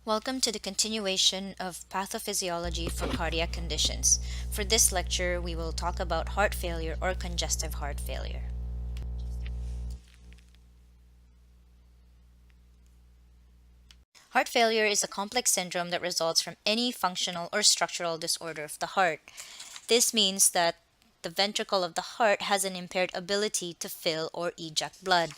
Welcome to the continuation of pathophysiology for cardiac conditions. For this lecture, we will talk about heart failure or congestive heart failure. Heart failure is a complex syndrome that results from any functional or structural disorder of the heart. This means that the ventricle of the heart has an impaired ability to fill or eject blood.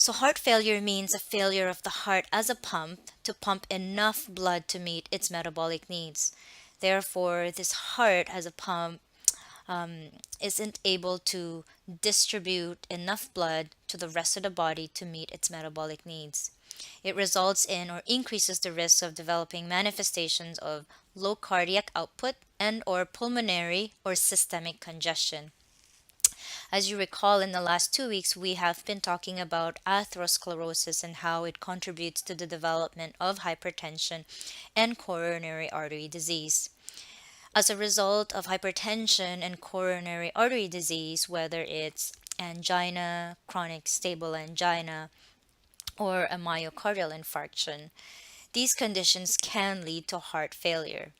So, heart failure means a failure of the heart as a pump to pump enough blood to meet its metabolic needs. Therefore, this heart as a pump isn't able to distribute enough blood to the rest of the body to meet its metabolic needs. It results in or increases the risk of developing manifestations of low cardiac output and or pulmonary or systemic congestion. As you recall, in the last 2 weeks, we have been talking about atherosclerosis and how it contributes to the development of hypertension and coronary artery disease. As a result of hypertension and coronary artery disease, whether it's angina, chronic stable angina, or a myocardial infarction, these conditions can lead to heart failure.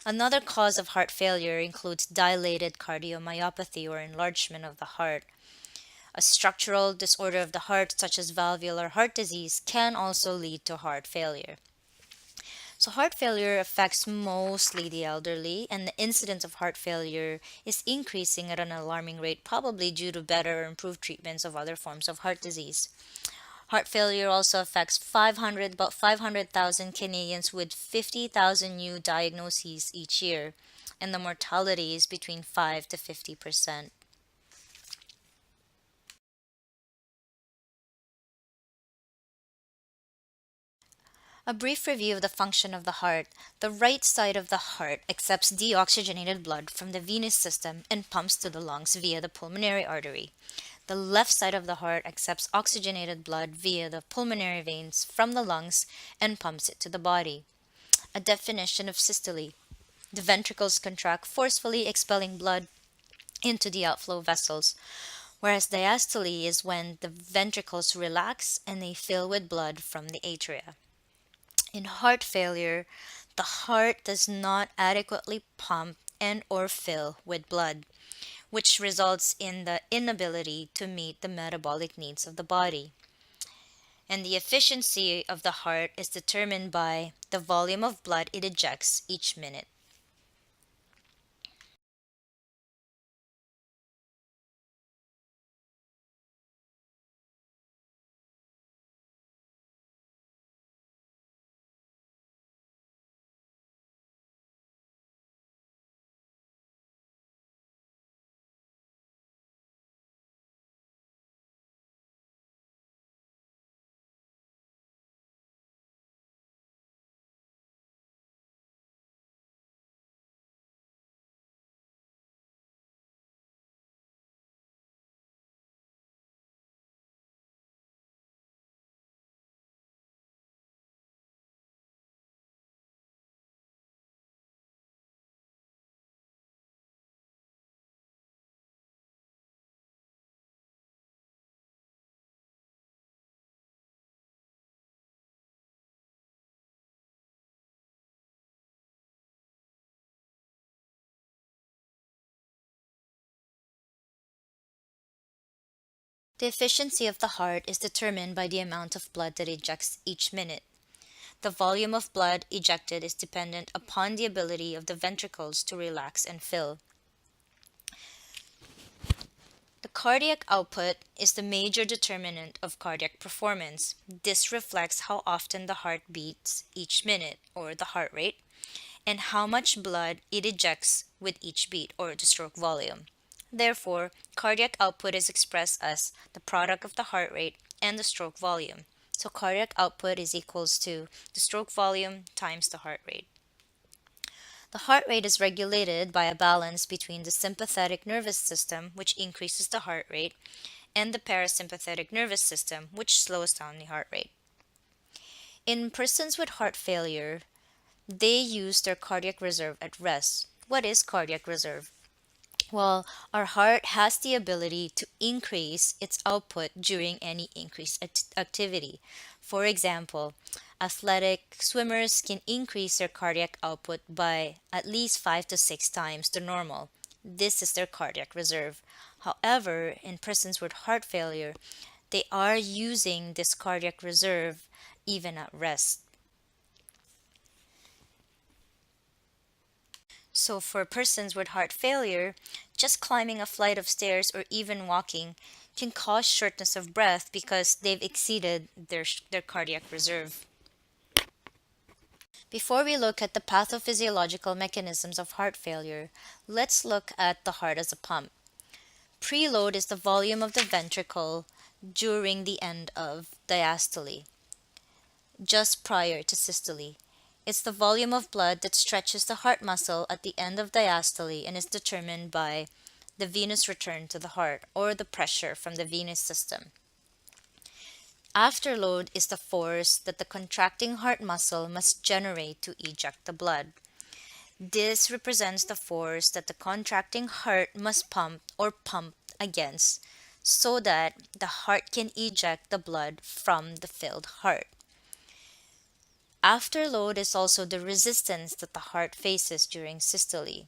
Another cause of heart failure includes dilated cardiomyopathy or enlargement of the heart. A structural disorder of the heart, such as valvular heart disease, can also lead to heart failure. So, heart failure affects mostly the elderly, and the incidence of heart failure is increasing at an alarming rate, probably due to better or improved treatments of other forms of heart disease. Heart failure also affects about 500,000 Canadians with 50,000 new diagnoses each year, and the mortality is between 5 to 50%. A brief review of the function of the heart. The right side of the heart accepts deoxygenated blood from the venous system and pumps to the lungs via the pulmonary artery. The left side of the heart accepts oxygenated blood via the pulmonary veins from the lungs and pumps it to the body. A definition of systole. The ventricles contract, forcefully expelling blood into the outflow vessels, whereas diastole is when the ventricles relax and they fill with blood from the atria. In heart failure, the heart does not adequately pump and or fill with blood, which results in the inability to meet the metabolic needs of the body. And the efficiency of the heart is determined by the volume of blood it ejects each minute. The efficiency of the heart is determined by the amount of blood that ejects each minute. The volume of blood ejected is dependent upon the ability of the ventricles to relax and fill. The cardiac output is the major determinant of cardiac performance. This reflects how often the heart beats each minute, or the heart rate, and how much blood it ejects with each beat, or the stroke volume. Therefore, cardiac output is expressed as the product of the heart rate and the stroke volume. So cardiac output is equals to the stroke volume times the heart rate. The heart rate is regulated by a balance between the sympathetic nervous system, which increases the heart rate, and the parasympathetic nervous system, which slows down the heart rate. In persons with heart failure, they use their cardiac reserve at rest. What is cardiac reserve? Well, our heart has the ability to increase its output during any increased activity. For example, Athletic swimmers can increase their cardiac output by at least 5 to 6 times the normal. This is their cardiac reserve. However, in persons with heart failure, they are using this cardiac reserve even at rest. So, for persons with heart failure, just climbing a flight of stairs or even walking can cause shortness of breath because they've exceeded their cardiac reserve. Before we look at the pathophysiological mechanisms of heart failure, let's look at the heart as a pump. Preload is the volume of the ventricle during the end of diastole, just prior to systole. It's the volume of blood that stretches the heart muscle at the end of diastole and is determined by the venous return to the heart or the pressure from the venous system. Afterload is the force that the contracting heart muscle must generate to eject the blood. This represents the force that the contracting heart must pump against so that the heart can eject the blood from the filled heart. Afterload is also the resistance that the heart faces during systole.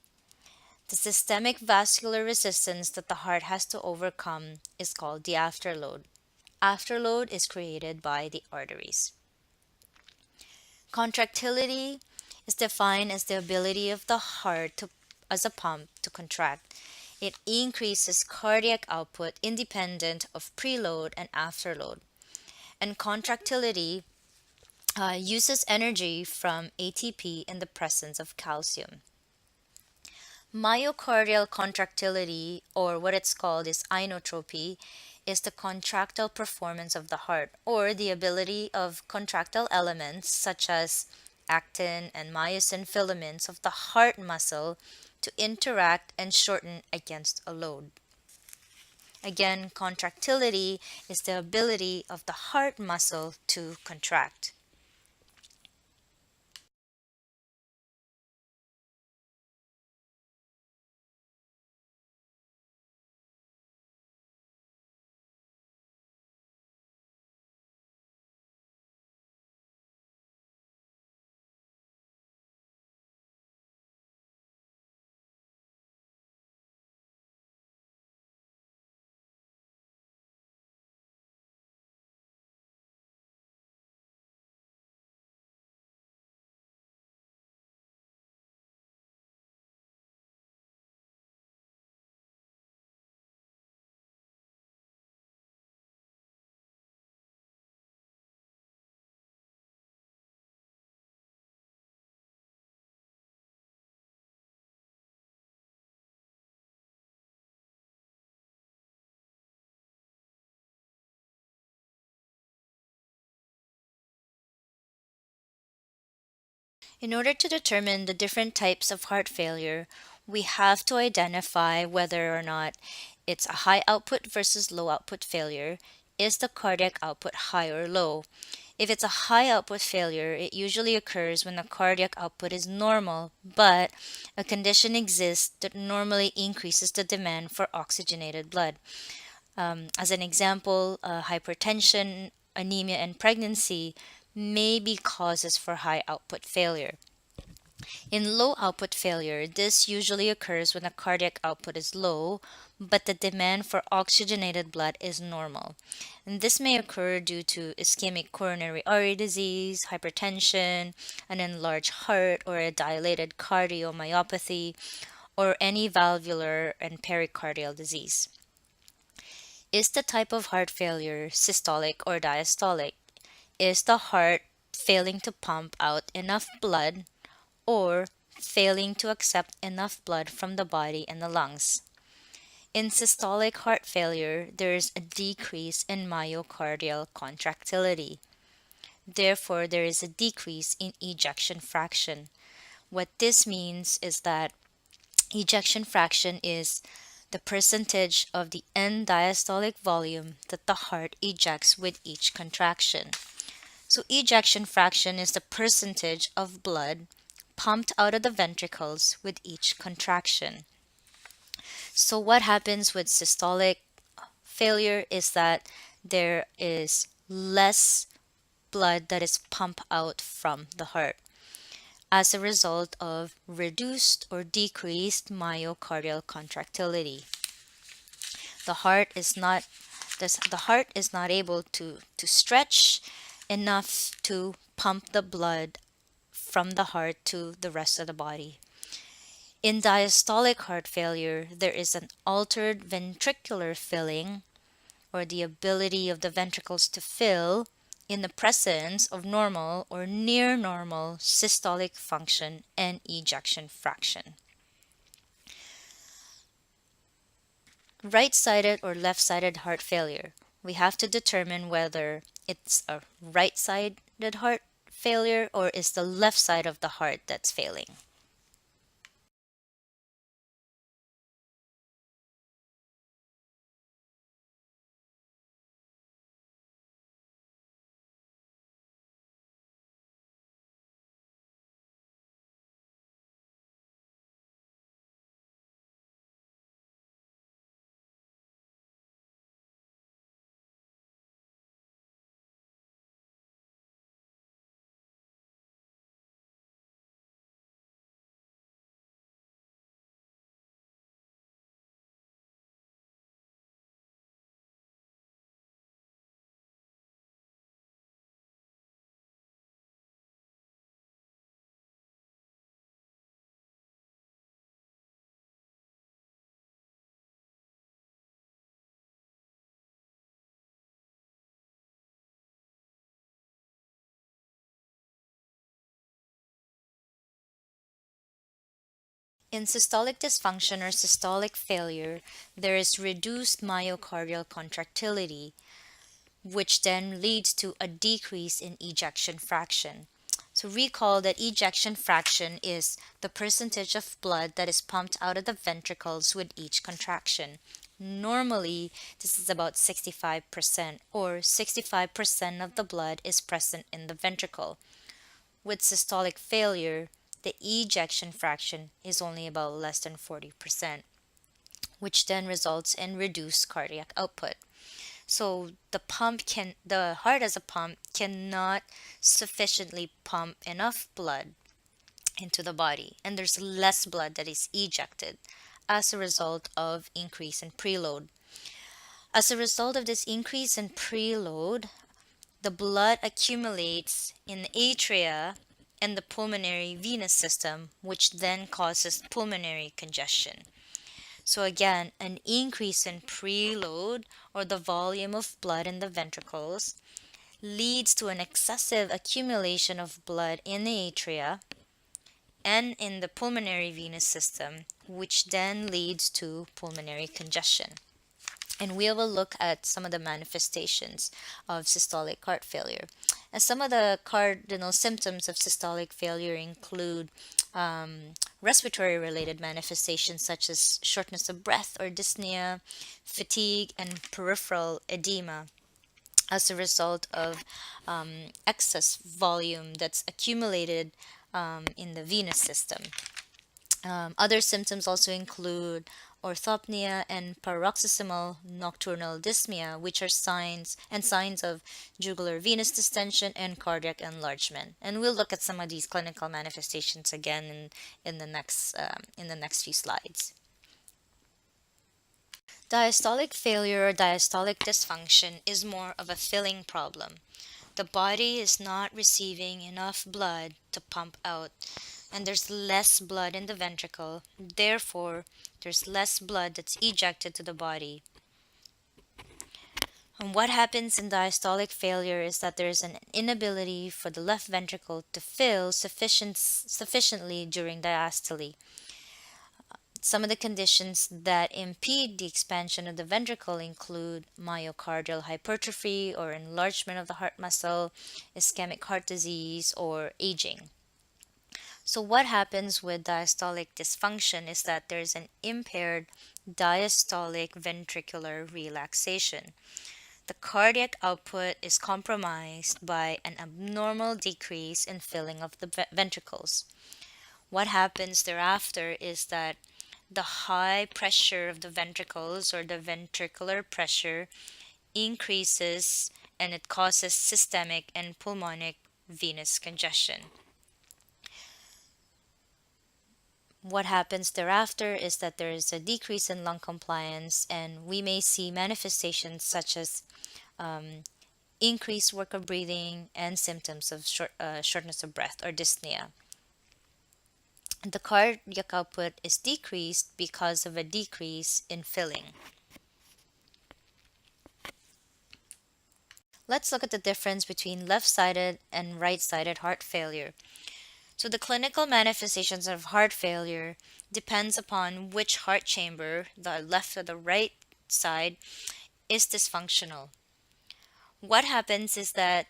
The systemic vascular resistance that the heart has to overcome is called the afterload. Afterload is created by the arteries. Contractility is defined as the ability of the heart as a pump to contract. It increases cardiac output independent of preload and afterload. And contractility uses energy from ATP in the presence of calcium. Myocardial contractility, or what it's called is inotropy, is the contractile performance of the heart, or the ability of contractile elements such as actin and myosin filaments of the heart muscle to interact and shorten against a load. Again, contractility is the ability of the heart muscle to contract. In order to determine the different types of heart failure, we have to identify whether or not it's a high output versus low output failure. Is the cardiac output high or low? If it's a high output failure, it usually occurs when the cardiac output is normal, but a condition exists that normally increases the demand for oxygenated blood. As an example, hypertension, anemia, and pregnancy may be causes for high output failure. In low output failure, this usually occurs when the cardiac output is low, but the demand for oxygenated blood is normal. And this may occur due to ischemic coronary artery disease, hypertension, an enlarged heart, or a dilated cardiomyopathy, or any valvular and pericardial disease. Is the type of heart failure systolic or diastolic? Is the heart failing to pump out enough blood or failing to accept enough blood from the body and the lungs? In systolic heart failure, there is a decrease in myocardial contractility. Therefore, there is a decrease in ejection fraction. What this means is that ejection fraction is the percentage of the end diastolic volume that the heart ejects with each contraction. So ejection fraction is the percentage of blood pumped out of the ventricles with each contraction. So what happens with systolic failure is that there is less blood that is pumped out from the heart as a result of reduced or decreased myocardial contractility. The heart is not the heart is not able to stretch enough to pump the blood from the heart to the rest of the body. In diastolic heart failure, there is an altered ventricular filling or the ability of the ventricles to fill in the presence of normal or near normal systolic function and ejection fraction. Right sided or left sided heart failure. We have to determine whether it's a right sided heart failure or is the left side of the heart that's failing. In systolic dysfunction or systolic failure, there is reduced myocardial contractility, which then leads to a decrease in ejection fraction. So recall that ejection fraction is the percentage of blood that is pumped out of the ventricles with each contraction. Normally, this is about 65%, or 65% of the blood is present in the ventricle. With systolic failure, the ejection fraction is only about less than 40%, which then results in reduced cardiac output. So the heart as a pump cannot sufficiently pump enough blood into the body, and there's less blood that is ejected as a result of increase in preload. As a result of this increase in preload, the blood accumulates in the atria and the pulmonary venous system, which then causes pulmonary congestion. So again, an increase in preload or the volume of blood in the ventricles leads to an excessive accumulation of blood in the atria and in the pulmonary venous system, which then leads to pulmonary congestion. And we will look at some of the manifestations of systolic heart failure. And some of the cardinal symptoms of systolic failure include respiratory related manifestations such as shortness of breath or dyspnea, fatigue, and peripheral edema as a result of excess volume that's accumulated in the venous system. Other symptoms also include orthopnea and paroxysmal nocturnal dyspnea, which are signs of jugular venous distension and cardiac enlargement. And we'll look at some of these clinical manifestations again in the next few slides. Diastolic failure or diastolic dysfunction is more of a filling problem. The body is not receiving enough blood to pump out, and there's less blood in the ventricle. Therefore, there's less blood that's ejected to the body. And what happens in diastolic failure is that there's an inability for the left ventricle to fill sufficiently during diastole. Some of the conditions that impede the expansion of the ventricle include myocardial hypertrophy or enlargement of the heart muscle, ischemic heart disease, or aging. So, what happens with diastolic dysfunction is that there's an impaired diastolic ventricular relaxation. The cardiac output is compromised by an abnormal decrease in filling of the ventricles. What happens thereafter is that the high pressure of the ventricles or the ventricular pressure increases and it causes systemic and pulmonic venous congestion. What happens thereafter is that there is a decrease in lung compliance, and we may see manifestations such as um, increased work of breathing and symptoms of shortness of breath or dyspnea. The cardiac output is decreased because of a decrease in filling. Let's look at the difference between left sided and right sided heart failure. So, the clinical manifestations of heart failure depends upon which heart chamber, the left or the right side, is dysfunctional. What happens is that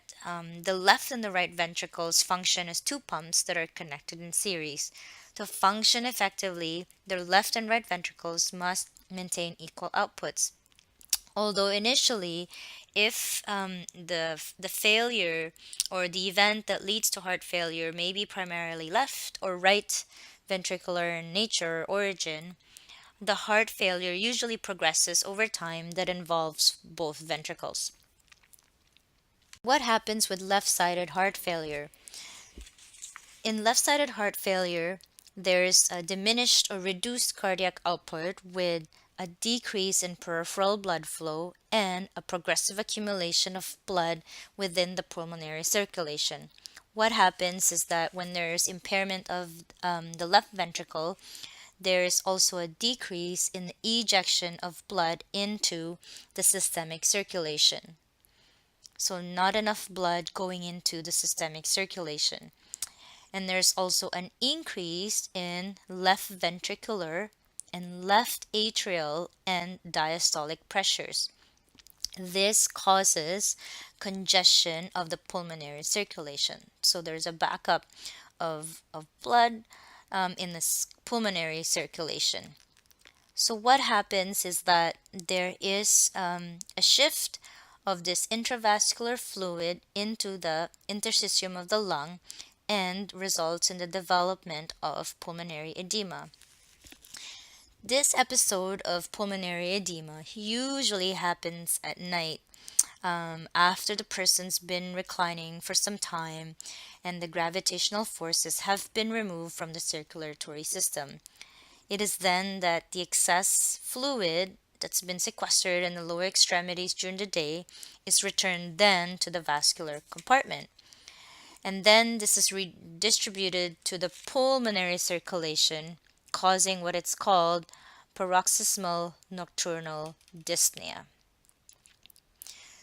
the left and the right ventricles function as two pumps that are connected in series. To function effectively, the left and right ventricles must maintain equal outputs. Although initially, if the failure or the event that leads to heart failure may be primarily left or right ventricular in nature or origin, the heart failure usually progresses over time that involves both ventricles. What happens with left-sided heart failure? In left-sided heart failure, there's a diminished or reduced cardiac output with a decrease in peripheral blood flow and a progressive accumulation of blood within the pulmonary circulation. What happens is that when there's impairment of the left ventricle, there is also a decrease in the ejection of blood into the systemic circulation. So, not enough blood going into the systemic circulation. And there's also an increase in left ventricular and left atrial and diastolic pressures. This causes congestion of the pulmonary circulation. So there's a backup of blood in the pulmonary circulation. So what happens is that there is a shift of this intravascular fluid into the interstitium of the lung and results in the development of pulmonary edema. This episode of pulmonary edema usually happens at night after the person's been reclining for some time and the gravitational forces have been removed from the circulatory system. It is then that the excess fluid that's been sequestered in the lower extremities during the day is returned then to the vascular compartment. And then this is redistributed to the pulmonary circulation, causing what it's called paroxysmal nocturnal dyspnea.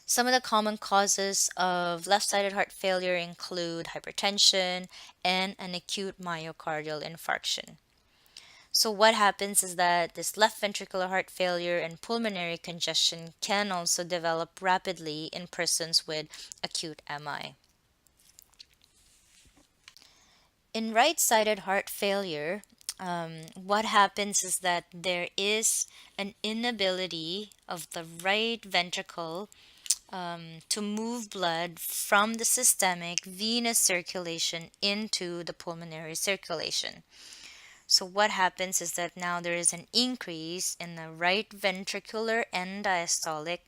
Some of the common causes of left-sided heart failure include hypertension and an acute myocardial infarction. So what happens is that this left ventricular heart failure and pulmonary congestion can also develop rapidly in persons with acute MI. In right-sided heart failure, what happens is that there is an inability of the right ventricle to move blood from the systemic venous circulation into the pulmonary circulation. So what happens is that now there is an increase in the right ventricular and diastolic,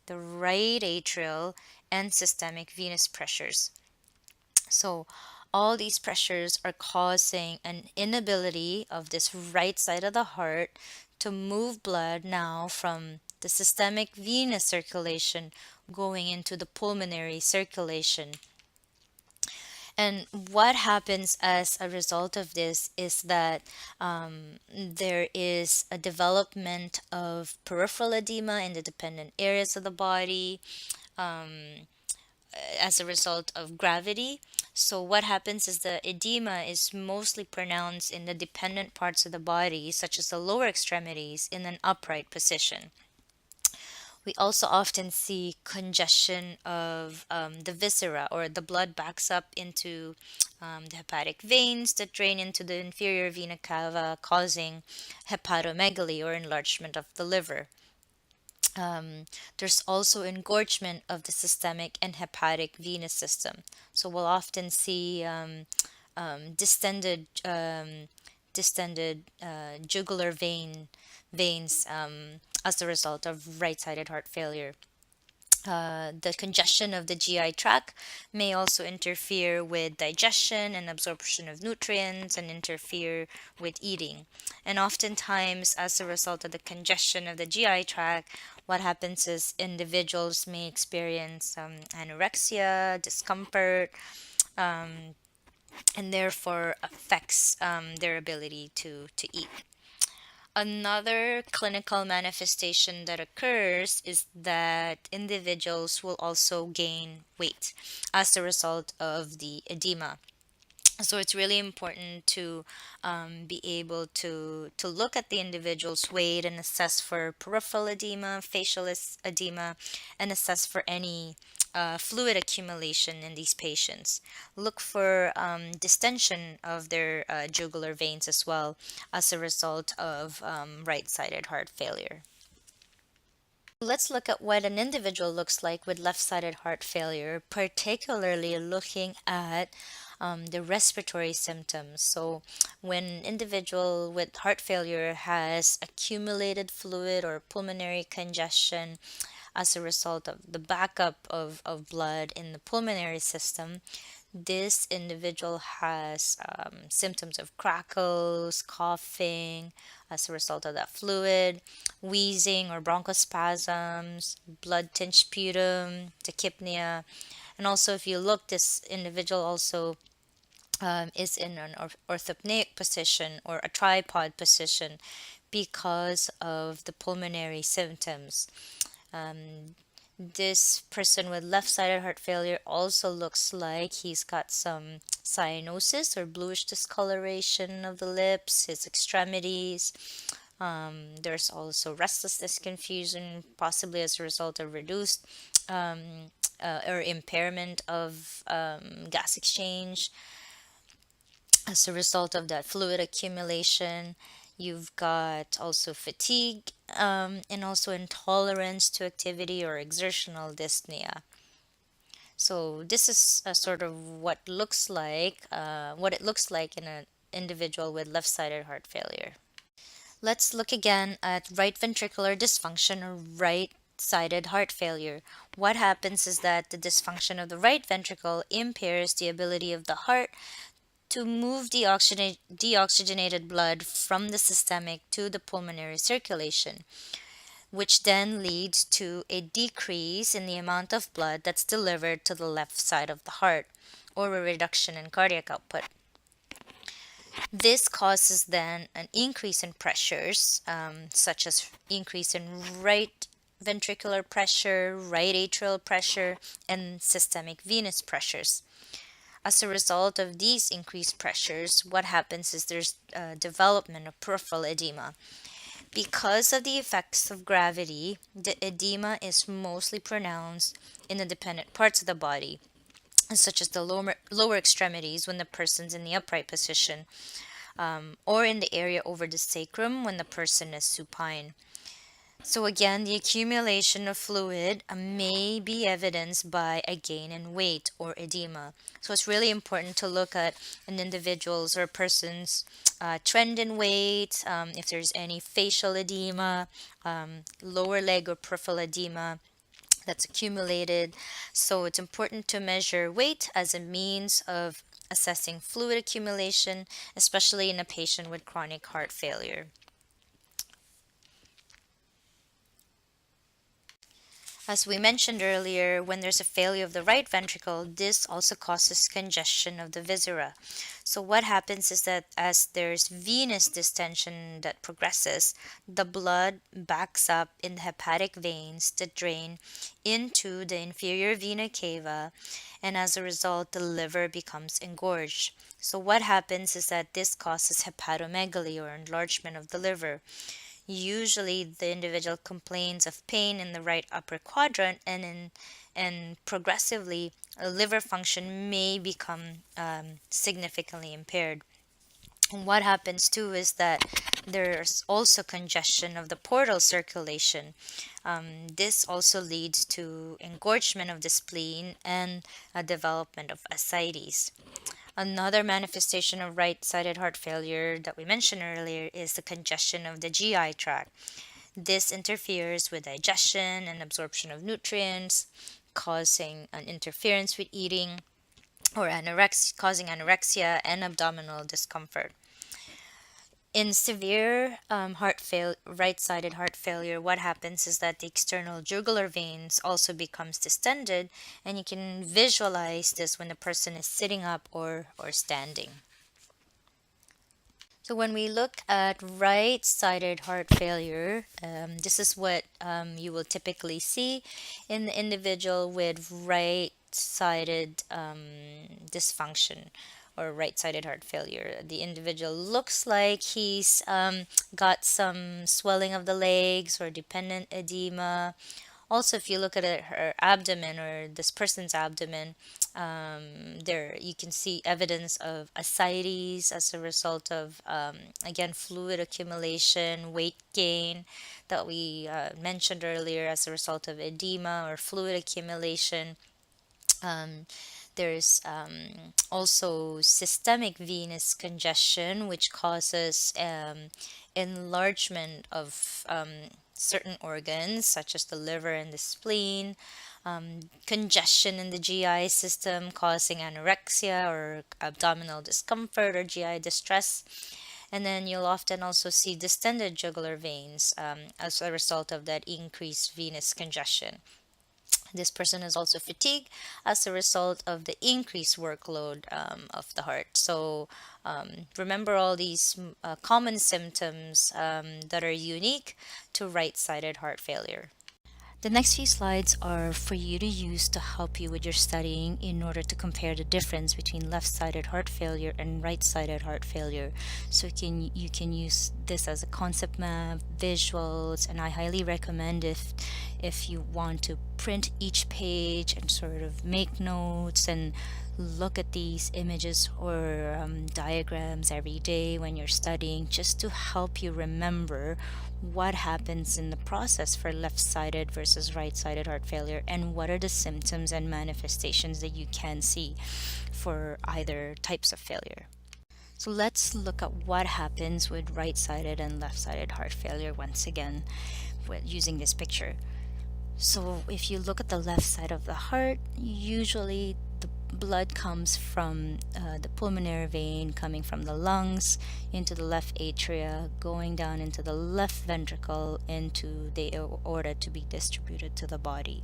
the right atrial, and systemic venous pressures. So all these pressures are causing an inability of this right side of the heart to move blood now from the systemic venous circulation going into the pulmonary circulation. And what happens as a result of this is that there is a development of peripheral edema in the dependent areas of the body as a result of gravity. So, what happens is the edema is mostly pronounced in the dependent parts of the body, such as the lower extremities, in an upright position. We also often see congestion of the viscera, or the blood backs up into the hepatic veins that drain into the inferior vena cava, causing hepatomegaly or enlargement of the liver. There's also engorgement of the systemic and hepatic venous system. So we'll often see distended jugular veins as a result of right-sided heart failure. The congestion of the GI tract may also interfere with digestion and absorption of nutrients and interfere with eating. And oftentimes, as a result of the congestion of the GI tract, what happens is individuals may experience anorexia, discomfort, um, and therefore affects their ability to eat. Another clinical manifestation that occurs is that individuals will also gain weight as a result of the edema. So it's really important to be able to look at the individual's weight and assess for peripheral edema, edema, and assess for any fluid accumulation in these patients. Look for distension of their jugular veins as well as a result of right-sided heart failure. Let's look at what an individual looks like with left-sided heart failure, particularly looking at the respiratory symptoms. So, when an individual with heart failure has accumulated fluid or pulmonary congestion as a result of the backup of blood in the pulmonary system, this individual has symptoms of crackles, coughing as a result of that fluid, wheezing or bronchospasms, blood tinged sputum, tachypnea. And also, if you look, this individual also is in an orthopneic position or a tripod position because of the pulmonary symptoms. Um, this person with left-sided heart failure also looks like he's got some cyanosis or bluish discoloration of the lips, his extremities. There's also restlessness, confusion, possibly as a result of reduced or impairment of gas exchange as a result of that fluid accumulation. You've got also fatigue and also intolerance to activity or exertional dyspnea. So this is sort of what it looks like in an individual with left-sided heart failure. Let's look again at right ventricular dysfunction or right-sided heart failure. What happens is that the dysfunction of the right ventricle impairs the ability of the heart to move deoxygenated blood from the systemic to the pulmonary circulation, which then leads to a decrease in the amount of blood that's delivered to the left side of the heart, or a reduction in cardiac output. This causes then an increase in pressures, such as increase in right ventricular pressure, right atrial pressure, and systemic venous pressures. As a result of these increased pressures, what happens is there's development of peripheral edema. Because of the effects of gravity, the edema is mostly pronounced in the dependent parts of the body, such as the lower extremities when the person's in the upright position, or in the area over the sacrum when the person is supine. So again, the accumulation of fluid may be evidenced by a gain in weight or edema. So it's really important to look at an individual's or a person's trend in weight, if there's any facial edema, lower leg or peripheral edema that's accumulated. So it's important to measure weight as a means of assessing fluid accumulation, especially in a patient with chronic heart failure. As we mentioned earlier, when there's a failure of the right ventricle, this also causes congestion of the viscera. So what happens is that as there's venous distension that progresses, the blood backs up in the hepatic veins that drain into the inferior vena cava, and as a result, the liver becomes engorged. So what happens is that this causes hepatomegaly or enlargement of the liver. Usually, the individual complains of pain in the right upper quadrant, and progressively, liver function may become significantly impaired. And what happens too is that there's also congestion of the portal circulation. This also leads to engorgement of the spleen and a development of ascites. Another manifestation of right sided heart failure that we mentioned earlier is the congestion of the GI tract. This interferes with digestion and absorption of nutrients, causing an interference with eating or causing anorexia and abdominal discomfort. In severe right-sided heart failure, what happens is that the external jugular veins also becomes distended, and you can visualize this when the person is sitting up or standing. So when we look at right-sided heart failure, this is what you will typically see in the individual with right-sided dysfunction or right-sided heart failure. The individual looks like he's got some swelling of the legs or dependent edema. Also, if you look at her abdomen or this person's abdomen, there you can see evidence of ascites as a result of, again, fluid accumulation, weight gain that we mentioned earlier as a result of edema or fluid accumulation. Um, there's also systemic venous congestion, which causes enlargement of certain organs, such as the liver and the spleen, congestion in the GI system, causing anorexia or abdominal discomfort or GI distress. And then you'll often also see distended jugular veins as a result of that increased venous congestion. This person is also fatigued as a result of the increased workload of the heart. So remember all these common symptoms that are unique to right-sided heart failure. The next few slides are for you to use to help you with your studying in order to compare the difference between left-sided heart failure and right-sided heart failure. So you can use this as a concept map, visuals, and I highly recommend if you want to print each page and sort of make notes and look at these images or diagrams every day when you're studying, just to help you remember what happens in the process for left-sided versus right-sided heart failure and what are the symptoms and manifestations that you can see for either types of failure. So let's look at what happens with right-sided and left-sided heart failure once again using this picture. So if you look at the left side of the heart, usually the blood comes from the pulmonary vein coming from the lungs into the left atria, going down into the left ventricle into the aorta to be distributed to the body.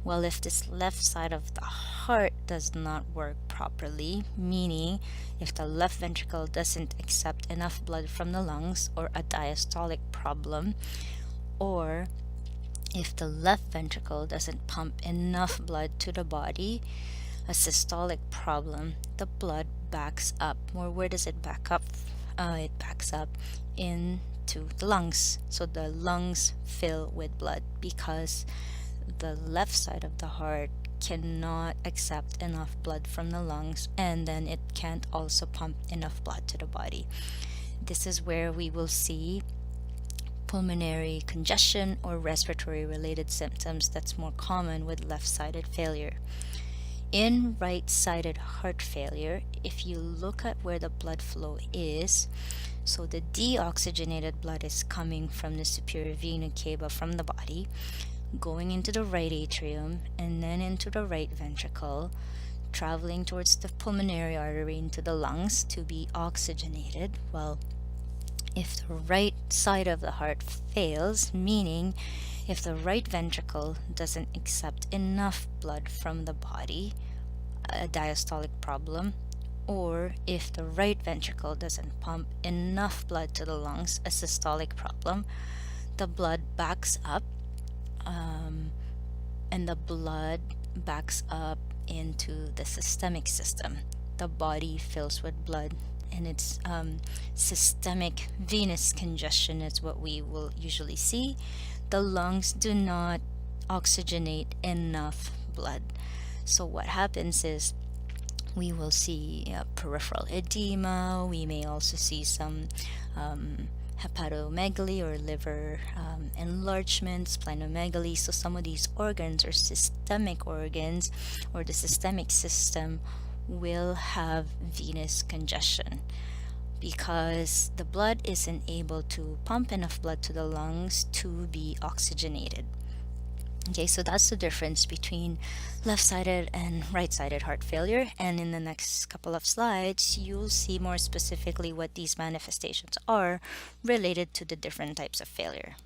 Well, if this left side of the heart does not work properly, meaning if the left ventricle doesn't accept enough blood from the lungs, or a diastolic problem, or if the left ventricle doesn't pump enough blood to the body, a systolic problem, the blood backs up. Or where does it back up? It backs up into the lungs. So the lungs fill with blood because the left side of the heart cannot accept enough blood from the lungs, and then it can't also pump enough blood to the body. This is where we will see pulmonary congestion or respiratory related symptoms that's more common with left-sided failure. In right-sided heart failure, if you look at where the blood flow is, so the deoxygenated blood is coming from the superior vena cava from the body, going into the right atrium and then into the right ventricle, traveling towards the pulmonary artery into the lungs to be oxygenated. Well, if the right side of the heart fails, meaning if the right ventricle doesn't accept enough blood from the body, a diastolic problem, or if the right ventricle doesn't pump enough blood to the lungs, a systolic problem, the blood backs up, and the blood backs up into the systemic system. The body fills with blood, and it's systemic venous congestion is what we will usually see. The lungs do not oxygenate enough blood. So what happens is we will see peripheral edema. We may also see some hepatomegaly or liver enlargement, splenomegaly. So some of these organs are systemic organs, or the systemic system will have venous congestion because the blood isn't able to pump enough blood to the lungs to be oxygenated. Okay, so that's the difference between left-sided and right-sided heart failure. And in the next couple of slides, you'll see more specifically what these manifestations are related to the different types of failure.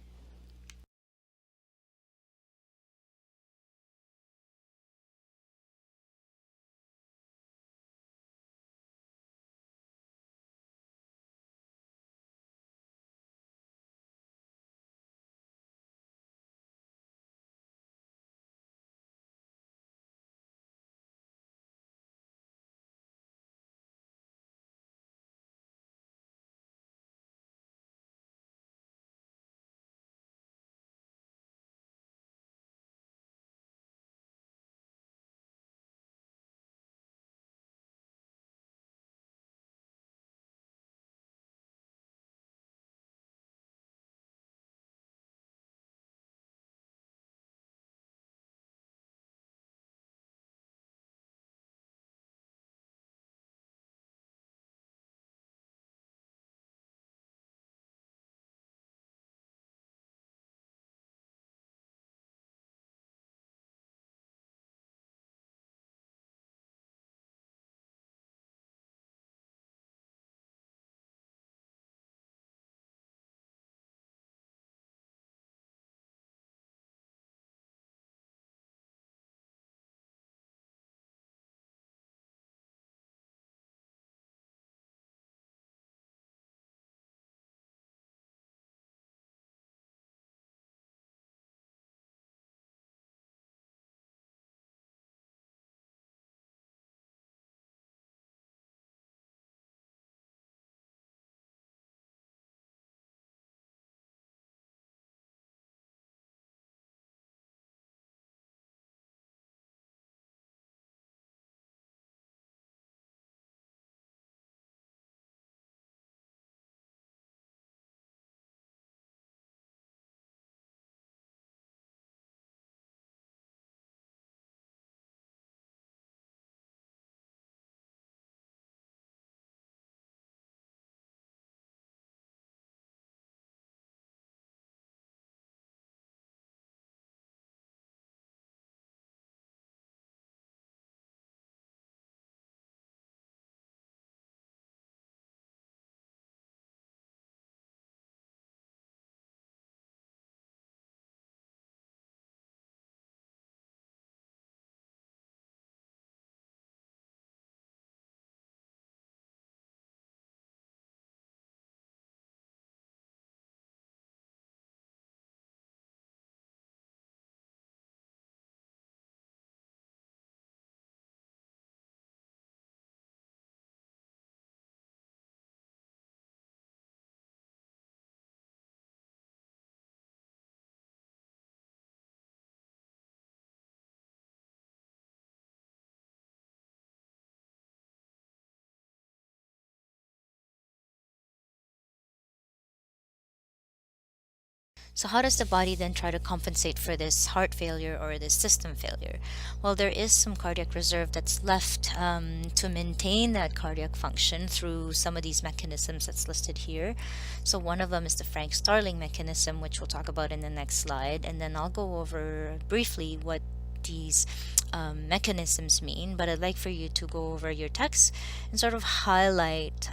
So, how does the body then try to compensate for this heart failure or this system failure? Well, there is some cardiac reserve that's left to maintain that cardiac function through some of these mechanisms that's listed here. So, one of them is the Frank Starling mechanism, which we'll talk about in the next slide. And then I'll go over briefly what these mechanisms mean, but I'd like for you to go over your text and sort of highlight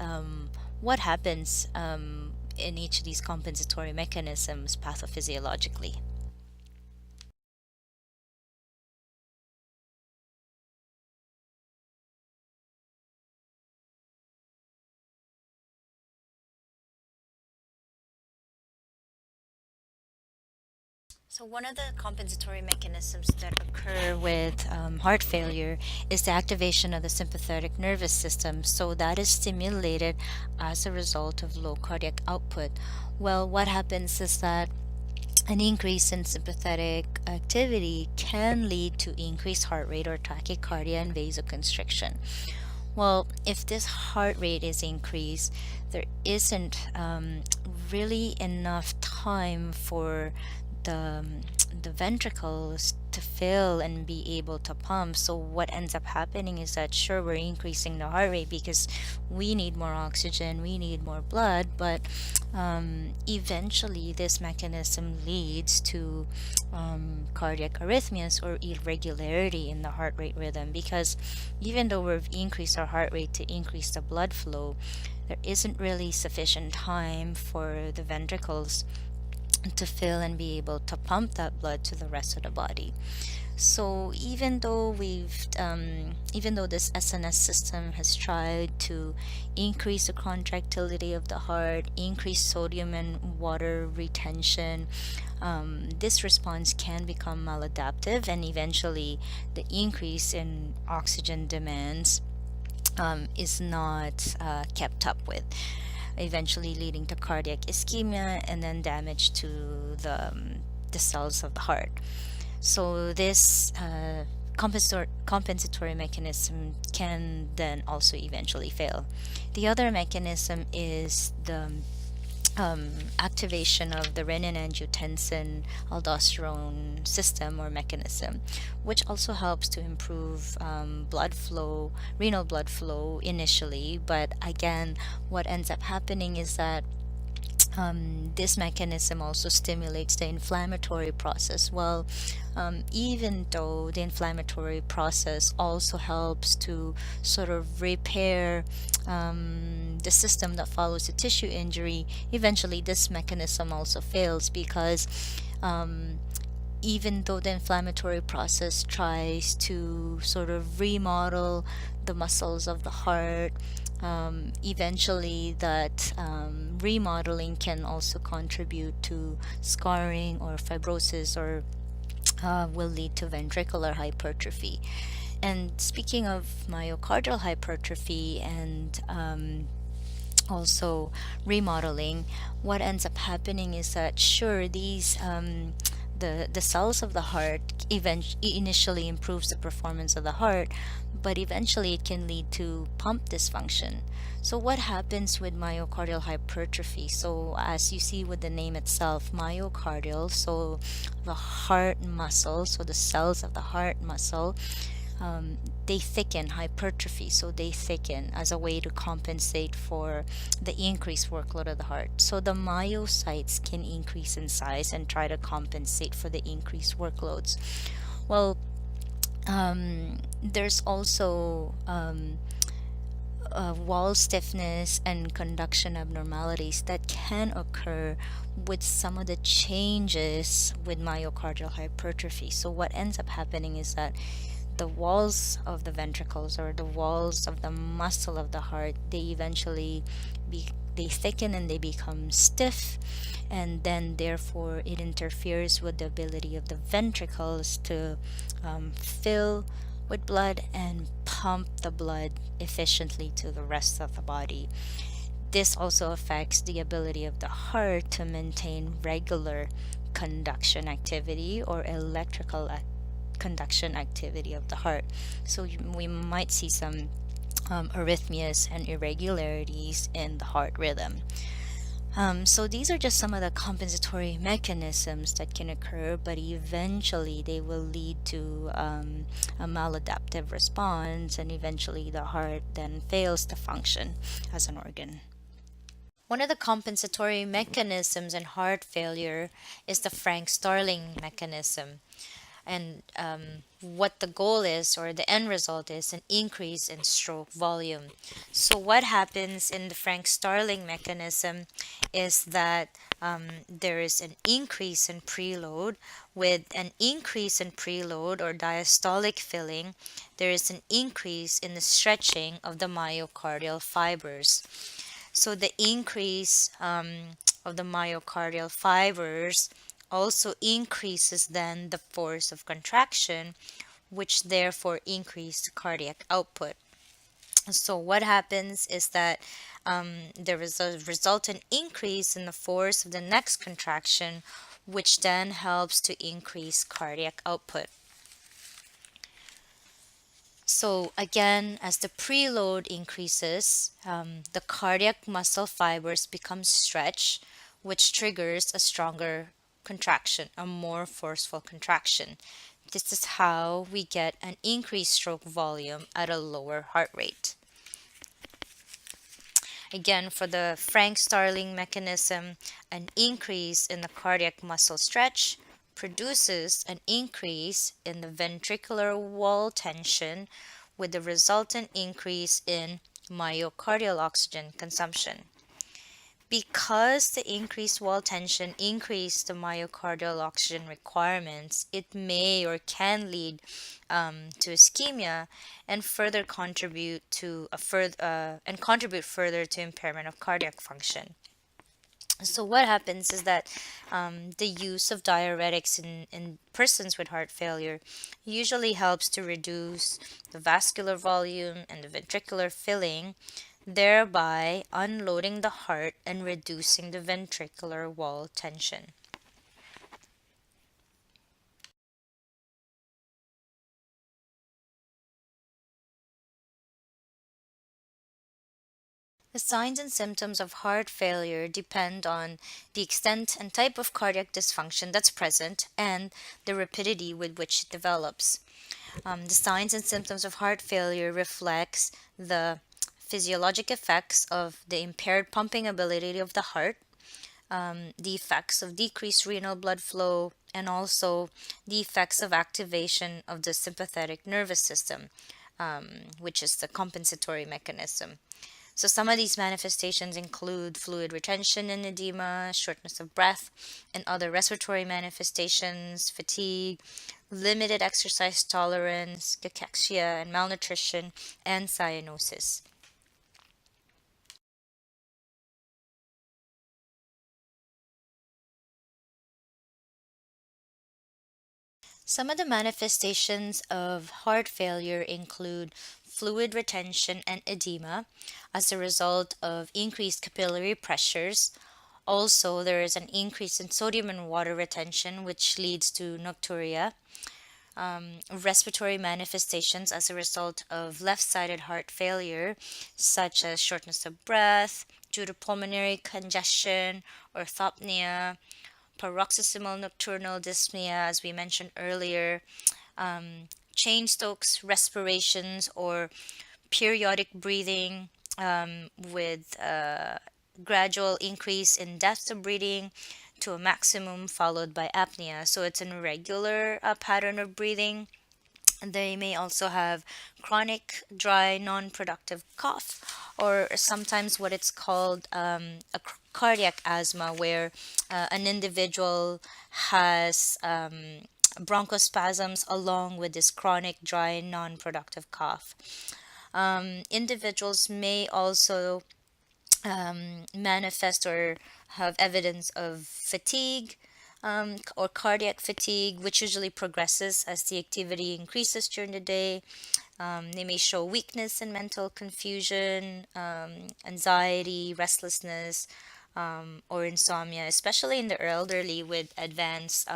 what happens in each of these compensatory mechanisms pathophysiologically. So, one of the compensatory mechanisms that occur with heart failure is the activation of the sympathetic nervous system. So, that is stimulated as a result of low cardiac output. Well, what happens is that an increase in sympathetic activity can lead to increased heart rate or tachycardia and vasoconstriction. Well, if this heart rate is increased, there isn't really enough time for the the ventricles to fill and be able to pump. So what ends up happening is that sure, we're increasing the heart rate because we need more oxygen, we need more blood, but eventually this mechanism leads to cardiac arrhythmias or irregularity in the heart rate rhythm, because even though we've increased our heart rate to increase the blood flow, there isn't really sufficient time for the ventricles to fill and be able to pump that blood to the rest of the body. So even though this SNS system has tried to increase the contractility of the heart, increase sodium and water retention, this response can become maladaptive, and eventually the increase in oxygen demands is not kept up with, eventually leading to cardiac ischemia and then damage to the cells of the heart. So this compensatory mechanism can then also eventually fail. The other mechanism is the activation of the renin-angiotensin aldosterone system or mechanism, which also helps to improve blood flow, renal blood flow initially. But again, what ends up happening is that this mechanism also stimulates the inflammatory process. Well, even though the inflammatory process also helps to sort of repair the system that follows a tissue injury, eventually this mechanism also fails, because even though the inflammatory process tries to sort of remodel the muscles of the heart, eventually that remodeling can also contribute to scarring or fibrosis, or will lead to ventricular hypertrophy. And speaking of myocardial hypertrophy and also remodeling, what ends up happening is that sure, these the cells of the heart initially improves the performance of the heart, but eventually it can lead to pump dysfunction. So what happens with myocardial hypertrophy? So as you see with the name itself, myocardial, so the heart muscle, so the cells of the heart muscle, they thicken, hypertrophy, so they thicken as a way to compensate for the increased workload of the heart. So the myocytes can increase in size and try to compensate for the increased workloads. Well, there's also wall stiffness and conduction abnormalities that can occur with some of the changes with myocardial hypertrophy. So what ends up happening is that the walls of the ventricles, or the walls of the muscle of the heart, they eventually they thicken and they become stiff, and then therefore it interferes with the ability of the ventricles to fill with blood and pump the blood efficiently to the rest of the body. This also affects the ability of the heart to maintain regular conduction activity or electrical conduction activity of the heart. So we might see some arrhythmias and irregularities in the heart rhythm. So these are just some of the compensatory mechanisms that can occur, but eventually they will lead to a maladaptive response, and eventually the heart then fails to function as an organ. One of the compensatory mechanisms in heart failure is the Frank-Starling mechanism. And what the goal is, or the end result is, an increase in stroke volume. So what happens in the Frank-Starling mechanism is that there is an increase in preload. With an increase in preload or diastolic filling, there is an increase in the stretching of the myocardial fibers. So the increase of the myocardial fibers also increases then the force of contraction, which therefore increase cardiac output. So what happens is that there is a resultant increase in the force of the next contraction, which then helps to increase cardiac output. So again, as the preload increases, the cardiac muscle fibers become stretched, which triggers a stronger contraction, a more forceful contraction. This is how we get an increased stroke volume at a lower heart rate. Again, for the Frank-Starling mechanism, an increase in the cardiac muscle stretch produces an increase in the ventricular wall tension with the resultant increase in myocardial oxygen consumption. Because the increased wall tension increased the myocardial oxygen requirements, it may or can lead to ischemia and further contribute to a contribute further to impairment of cardiac function. So what happens is that the use of diuretics in persons with heart failure usually helps to reduce the vascular volume and the ventricular filling, thereby unloading the heart and reducing the ventricular wall tension. The signs and symptoms of heart failure depend on the extent and type of cardiac dysfunction that's present and the rapidity with which it develops. The signs and symptoms of heart failure reflects the physiologic effects of the impaired pumping ability of the heart, the effects of decreased renal blood flow, and also the effects of activation of the sympathetic nervous system, which is the compensatory mechanism. So some of these manifestations include fluid retention and edema, shortness of breath, and other respiratory manifestations, fatigue, limited exercise tolerance, cachexia and malnutrition, and cyanosis. Some of the manifestations of heart failure include fluid retention and edema as a result of increased capillary pressures. Also, there is an increase in sodium and water retention, which leads to nocturia. Respiratory manifestations as a result of left sided heart failure, such as shortness of breath due to pulmonary congestion, orthopnea, paroxysmal nocturnal dyspnea, as we mentioned earlier, Cheyne-Stokes respirations, or periodic breathing with gradual increase in depth of breathing to a maximum followed by apnea. So it's an irregular pattern of breathing. They may also have chronic, dry, non productive cough, or sometimes what it's called cardiac asthma, where an individual has bronchospasms along with this chronic, dry, non productive cough. Individuals may also manifest or have evidence of fatigue or cardiac fatigue, which usually progresses as the activity increases during the day. They may show weakness and mental confusion, anxiety, restlessness, or insomnia, especially in the elderly with advanced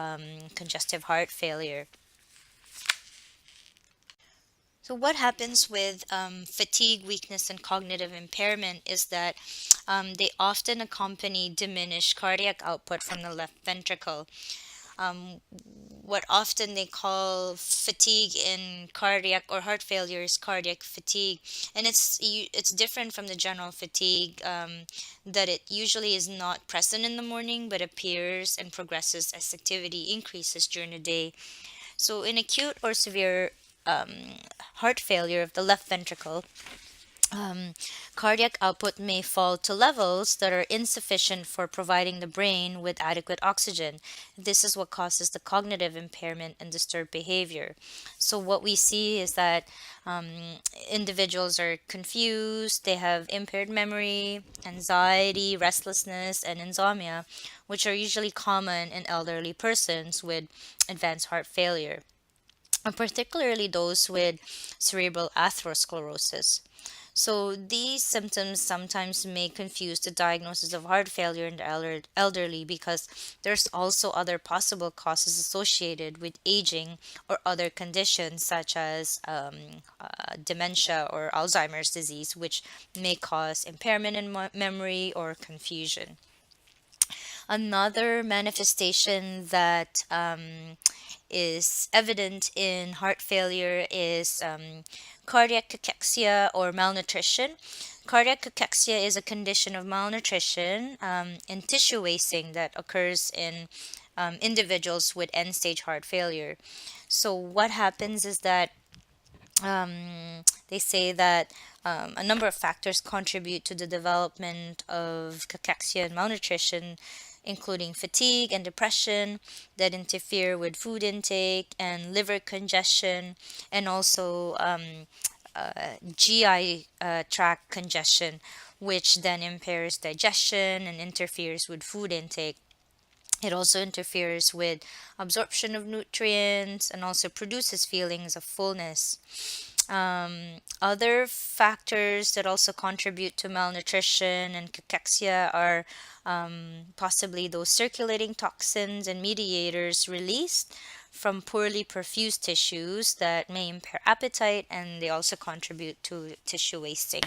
congestive heart failure. So, what happens with fatigue, weakness, and cognitive impairment is that they often accompany diminished cardiac output from the left ventricle. Um, what often they call fatigue in cardiac or heart failure is cardiac fatigue, and it's different from the general fatigue that it usually is not present in the morning but appears and progresses as activity increases during the day. So, in acute or severe heart failure of the left ventricle, um, cardiac output may fall to levels that are insufficient for providing the brain with adequate oxygen. This is what causes the cognitive impairment and disturbed behavior. So, what we see is that um, individuals are confused, they have impaired memory, anxiety, restlessness, and insomnia, which are usually common in elderly persons with advanced heart failure, and particularly those with cerebral atherosclerosis. So these symptoms sometimes may confuse the diagnosis of heart failure in the elderly because there's also other possible causes associated with aging or other conditions such as dementia or Alzheimer's disease, which may cause impairment in memory or confusion. Another manifestation that is evident in heart failure is cardiac cachexia or malnutrition. Cardiac cachexia is a condition of malnutrition and tissue wasting that occurs in individuals with end stage heart failure. So, what happens is that they say that a number of factors contribute to the development of cachexia and malnutrition, including fatigue and depression that interfere with food intake and liver congestion, and also GI tract congestion, which then impairs digestion and interferes with food intake. It also interferes with absorption of nutrients and also produces feelings of fullness. Other factors that also contribute to malnutrition and cachexia are possibly those circulating toxins and mediators released from poorly perfused tissues that may impair appetite, and they also contribute to tissue wasting.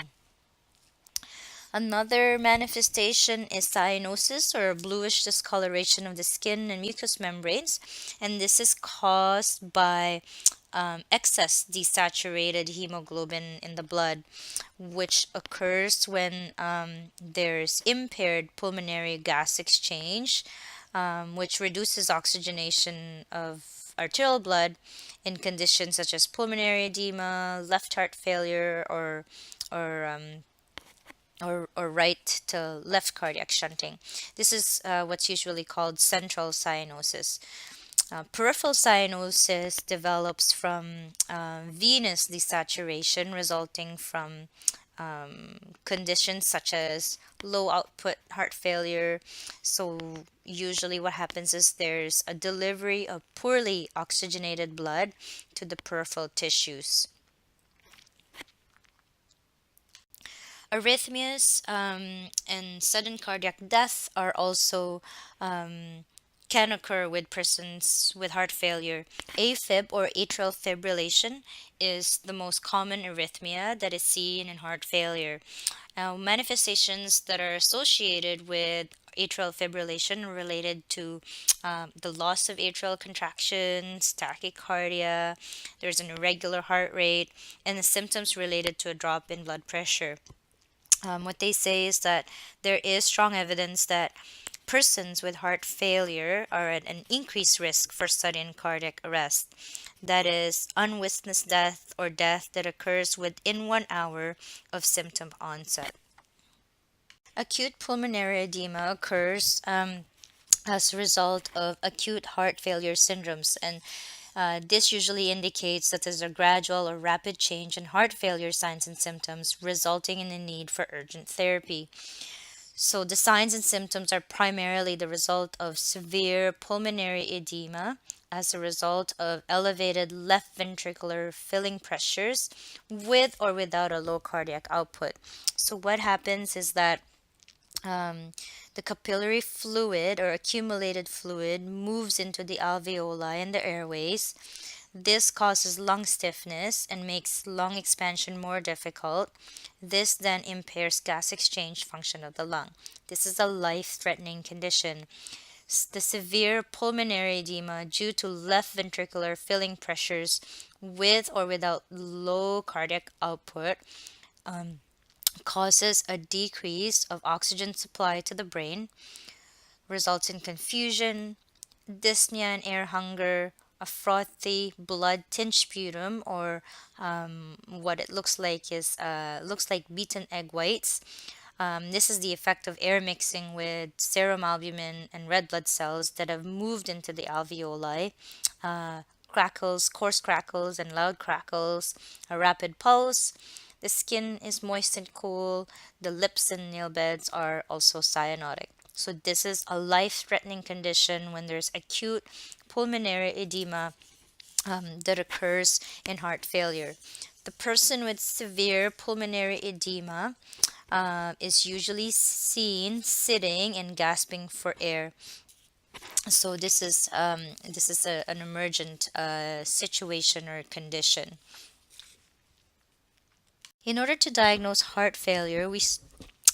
Another manifestation is cyanosis or bluish discoloration of the skin and mucous membranes, and this is caused by excess desaturated hemoglobin in the blood, which occurs when there's impaired pulmonary gas exchange, which reduces oxygenation of arterial blood in conditions such as pulmonary edema, left heart failure, or or right to left cardiac shunting. This is what's usually called central cyanosis. Peripheral cyanosis develops from venous desaturation resulting from conditions such as low output heart failure. So, usually, what happens is there's a delivery of poorly oxygenated blood to the peripheral tissues. Arrhythmias and sudden cardiac death are also can occur with persons with heart failure. AFib or atrial fibrillation is the most common arrhythmia that is seen in heart failure. Now, manifestations that are associated with atrial fibrillation are related to the loss of atrial contractions, tachycardia, there's an irregular heart rate, and the symptoms related to a drop in blood pressure. What they say is that there is strong evidence that persons with heart failure are at an increased risk for sudden cardiac arrest. That is, unwitnessed death or death that occurs within 1 hour of symptom onset. Acute pulmonary edema occurs as a result of acute heart failure syndromes, and this usually indicates that there's a gradual or rapid change in heart failure signs and symptoms, resulting in the need for urgent therapy. So, the signs and symptoms are primarily the result of severe pulmonary edema as a result of elevated left ventricular filling pressures with or without a low cardiac output. So, what happens is that um, the capillary fluid or accumulated fluid moves into the alveoli and the airways. This causes lung stiffness and makes lung expansion more difficult. This then impairs gas exchange function of the lung. This is a life-threatening condition. The severe pulmonary edema due to left ventricular filling pressures with or without low cardiac output causes a decrease of oxygen supply to the brain, results in confusion, dyspnea and air hunger, a frothy blood-tinged sputum, or what it looks like is looks like beaten egg whites. This is the effect of air mixing with serum albumin and red blood cells that have moved into the alveoli. Crackles, coarse crackles, and loud crackles, a rapid pulse. The skin is moist and cool. The lips and nail beds are also cyanotic. So, this is a life threatening condition when there's acute pulmonary edema that occurs in heart failure. The person with severe pulmonary edema is usually seen sitting and gasping for air. So this is an emergent situation or condition. In order to diagnose heart failure,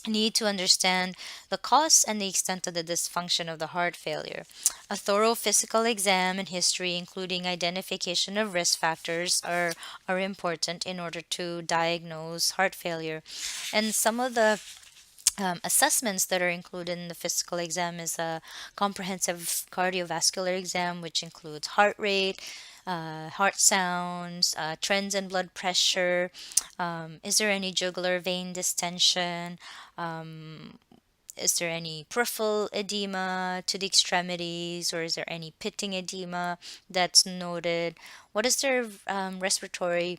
need to understand the cause and the extent of the dysfunction of the heart failure. A thorough physical exam and history, including identification of risk factors, are important in order to diagnose heart failure. And some of the assessments that are included in the physical exam is a comprehensive cardiovascular exam, which includes heart rate, heart sounds, trends in blood pressure. Is there any jugular vein distension? Um, is there any peripheral edema to the extremities, or is there any pitting edema that's noted? What is their respiratory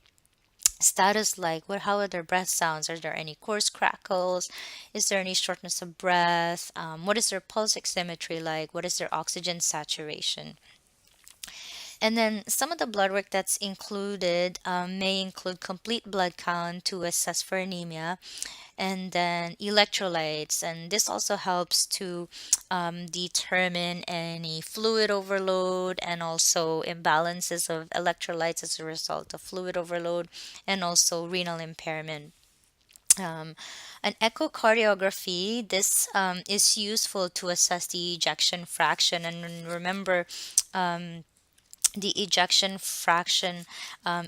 status like? How are their breath sounds? Are there any coarse crackles? Is there any shortness of breath? What is their pulse oximetry like? What is their oxygen saturation? And then some of the blood work that's included may include complete blood count to assess for anemia, and then electrolytes. And this also helps to determine any fluid overload and also imbalances of electrolytes as a result of fluid overload, and also renal impairment. Um, an echocardiography, this is useful to assess the ejection fraction. And remember, um, the ejection fraction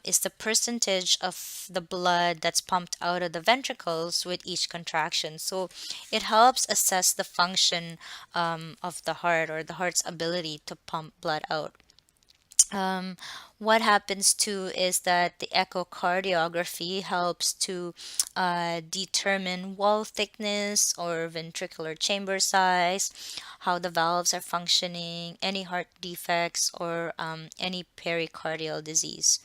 is the percentage of the blood that's pumped out of the ventricles with each contraction. So it helps assess the function of the heart, or the heart's ability to pump blood out. Um, what happens too is that the echocardiography helps to determine wall thickness or ventricular chamber size, how the valves are functioning, any heart defects, or any pericardial disease.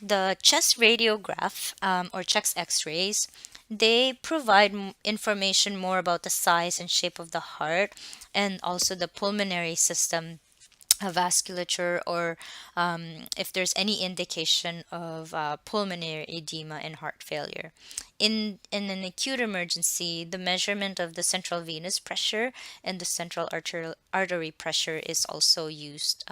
The chest radiograph, or chest x-rays, they provide information more about the size and shape of the heart, and also the pulmonary system, vasculature, or if there's any indication of pulmonary edema and heart failure. In an acute emergency, the measurement of the central venous pressure and the central artery pressure is also used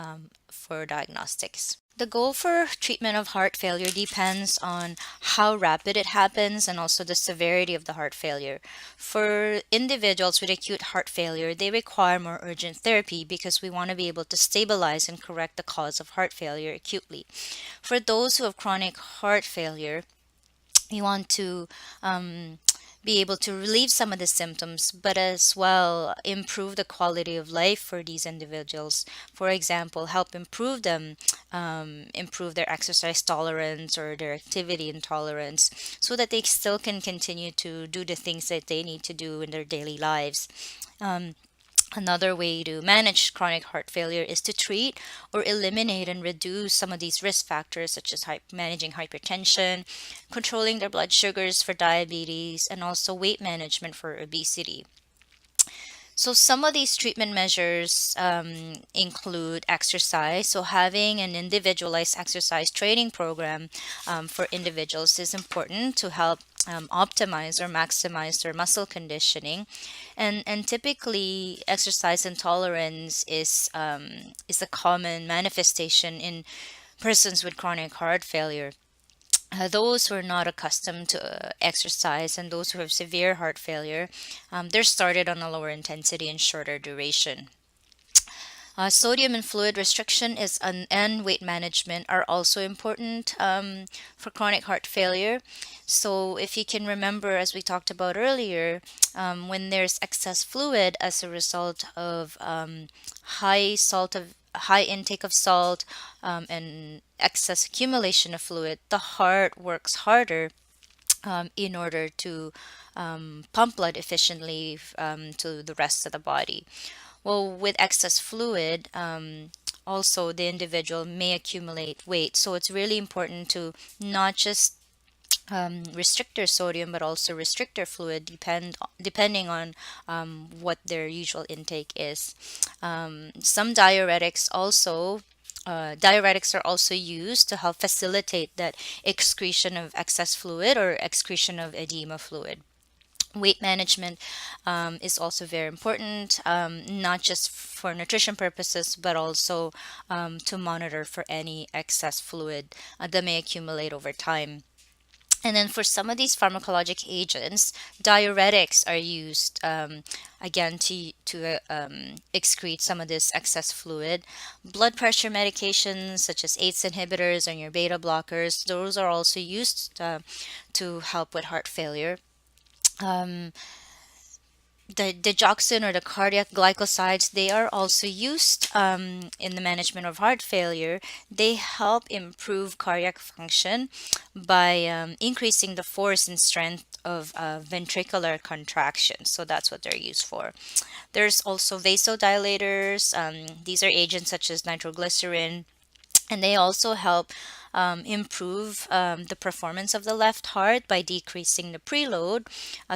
for diagnostics. The goal for treatment of heart failure depends on how rapid it happens and also the severity of the heart failure. For individuals with acute heart failure, they require more urgent therapy because we want to be able to stabilize and correct the cause of heart failure acutely. For those who have chronic heart failure, you want to be able to relieve some of the symptoms, but as well improve the quality of life for these individuals. For example, help improve them, improve their exercise tolerance or their activity intolerance, so that they still can continue to do the things that they need to do in their daily lives. Um, Another way to manage chronic heart failure is to treat or eliminate and reduce some of these risk factors, such as managing hypertension, controlling their blood sugars for diabetes, and also weight management for obesity. So, some of these treatment measures include exercise. So, having an individualized exercise training program for individuals is important to help optimize or maximize their muscle conditioning. And typically, exercise intolerance is a common manifestation in persons with chronic heart failure. Those who are not accustomed to exercise and those who have severe heart failure, they're started on a lower intensity and shorter duration. Sodium and fluid restriction and weight management are also important for chronic heart failure. So, if you can remember, as we talked about earlier, when there's excess fluid as a result of high intake of salt, and excess accumulation of fluid, the heart works harder in order to pump blood efficiently to the rest of the body. Well, with excess fluid, also the individual may accumulate weight. So it's really important to not just restrict their sodium, but also restrict their fluid, depending on what their usual intake is. Some diuretics are also used to help facilitate that excretion of excess fluid or excretion of edema fluid. Weight management is also very important, not just for nutrition purposes, but also to monitor for any excess fluid that may accumulate over time. And then for some of these pharmacologic agents, diuretics are used, again to excrete some of this excess fluid. Blood pressure medications such as ACE inhibitors and your beta blockers, those are also used to help with heart failure. Um, the digoxin or the cardiac glycosides, they are also used in the management of heart failure. They help improve cardiac function by increasing the force and strength of ventricular contraction. So that's what they're used for. There's also vasodilators. These are agents such as nitroglycerin, and they also help improve the performance of the left heart by decreasing the preload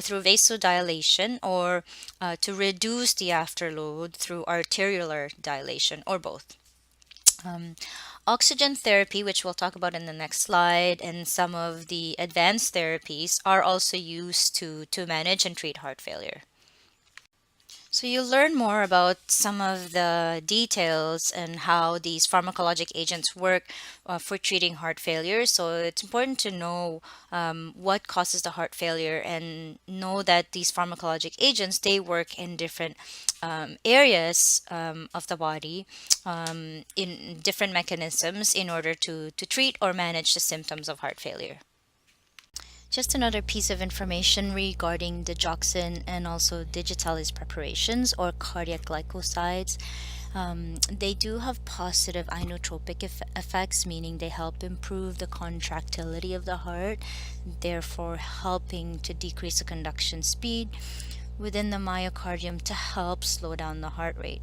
through vasodilation, or to reduce the afterload through arteriolar dilation, or both. Um, Oxygen therapy, which we'll talk about in the next slide, and some of the advanced therapies are also used to manage and treat heart failure. So you'll learn more about some of the details and how these pharmacologic agents work for treating heart failure. So it's important to know what causes the heart failure, and know that these pharmacologic agents, they work in different areas of the body, in different mechanisms in order to treat or manage the symptoms of heart failure. Just another piece of information regarding digoxin and also digitalis preparations or cardiac glycosides. They do have positive inotropic effects, meaning they help improve the contractility of the heart, therefore helping to decrease the conduction speed within the myocardium to help slow down the heart rate.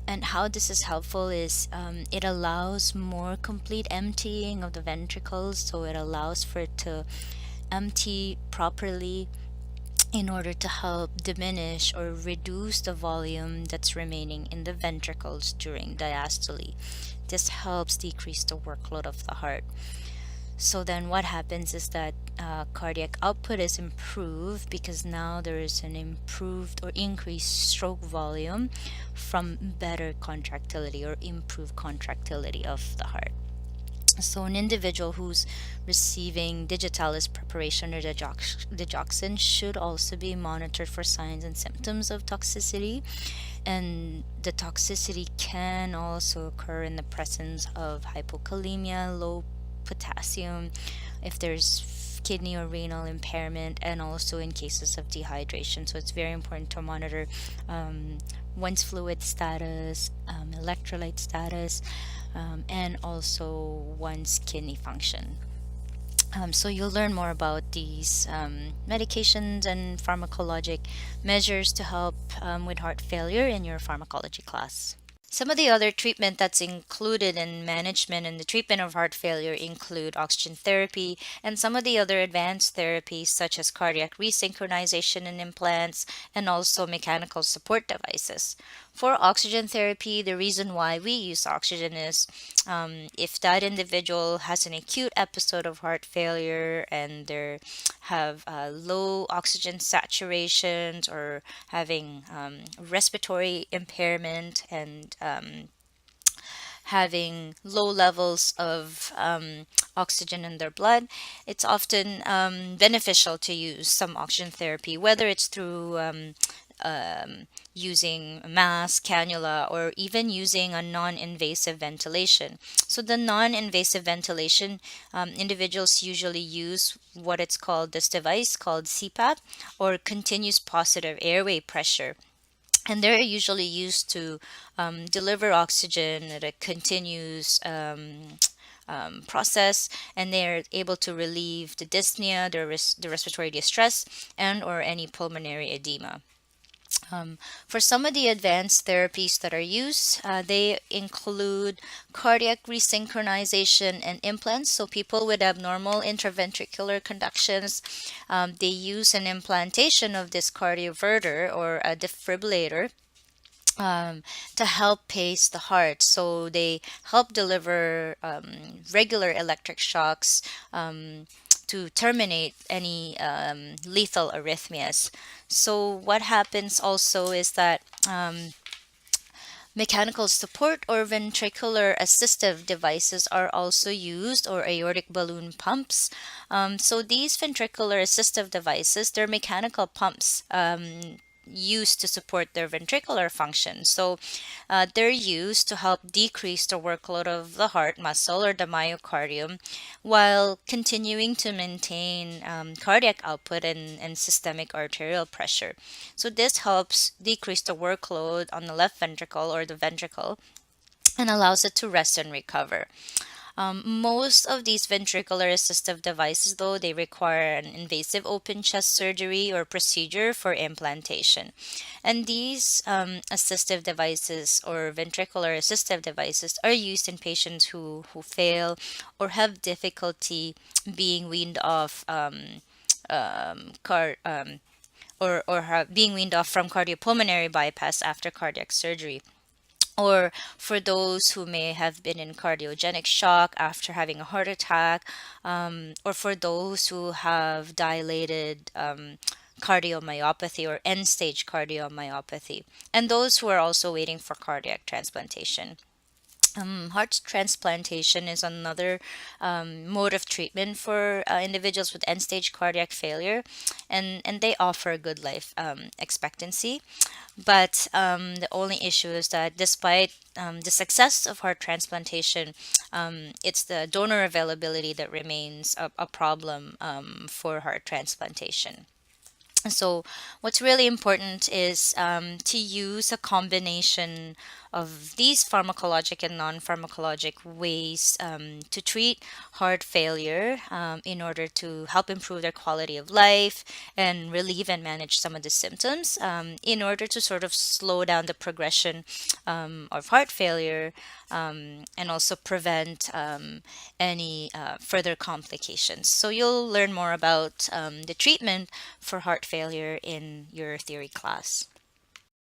And how this is helpful is it allows more complete emptying of the ventricles, so it allows for it to empty properly in order to help diminish or reduce the volume that's remaining in the ventricles during diastole. This helps decrease the workload of the heart. So then what happens is that cardiac output is improved because now there is an improved or increased stroke volume from better contractility or improved contractility of the heart. So an individual who's receiving digitalis preparation or digoxin should also be monitored for signs and symptoms of toxicity. And the toxicity can also occur in the presence of hypokalemia, low potassium, if there's kidney or renal impairment, and also in cases of dehydration. So it's very important to monitor one's fluid status, electrolyte status, and also one's kidney function. So you'll learn more about these medications and pharmacologic measures to help with heart failure in your pharmacology class. Some of the other treatment that's included in management and the treatment of heart failure include oxygen therapy and some of the other advanced therapies such as cardiac resynchronization and implants, and also mechanical support devices. For oxygen therapy, the reason why we use oxygen is if that individual has an acute episode of heart failure and they have low oxygen saturations, or having respiratory impairment, and having low levels of oxygen in their blood, it's often beneficial to use some oxygen therapy, whether it's through using a mask, cannula, or even using a non-invasive ventilation. So the non-invasive ventilation, individuals usually use what it's called, this device called CPAP, or continuous positive airway pressure, and they're usually used to deliver oxygen at a continuous process, and they're able to relieve the dyspnea, the respiratory distress, and or any pulmonary edema. For some of the advanced therapies that are used, they include cardiac resynchronization and implants. So people with abnormal intraventricular conductions, they use an implantation of this cardioverter or a defibrillator to help pace the heart. So they help deliver regular electric shocks to terminate any lethal arrhythmias. So what happens also is that Mechanical support or ventricular assistive devices are also used, or aortic balloon pumps. So these ventricular assistive devices, they're mechanical pumps used to support their ventricular function. So they're used to help decrease the workload of the heart muscle or the myocardium while continuing to maintain cardiac output and systemic arterial pressure. So this helps decrease the workload on the left ventricle or the ventricle and allows it to rest and recover. Most of these ventricular assistive devices, though, they require an invasive open chest surgery or procedure for implantation. And these assistive devices or ventricular assistive devices are used in patients who fail or have difficulty being weaned off car or being weaned off from cardiopulmonary bypass after cardiac surgery, or for those who may have been in cardiogenic shock after having a heart attack, or for those who have dilated cardiomyopathy or end stage cardiomyopathy, and those who are also waiting for cardiac transplantation. Heart transplantation is another mode of treatment for individuals with end stage cardiac failure, and they offer a good life expectancy. But the only issue is that despite the success of heart transplantation, it's the donor availability that remains a problem for heart transplantation. So, what's really important is to use a combination of these pharmacologic and non pharmacologic ways to treat heart failure in order to help improve their quality of life and relieve and manage some of the symptoms in order to sort of slow down the progression of heart failure and also prevent any further complications. So, you'll learn more about the treatment for heart failure in your theory class.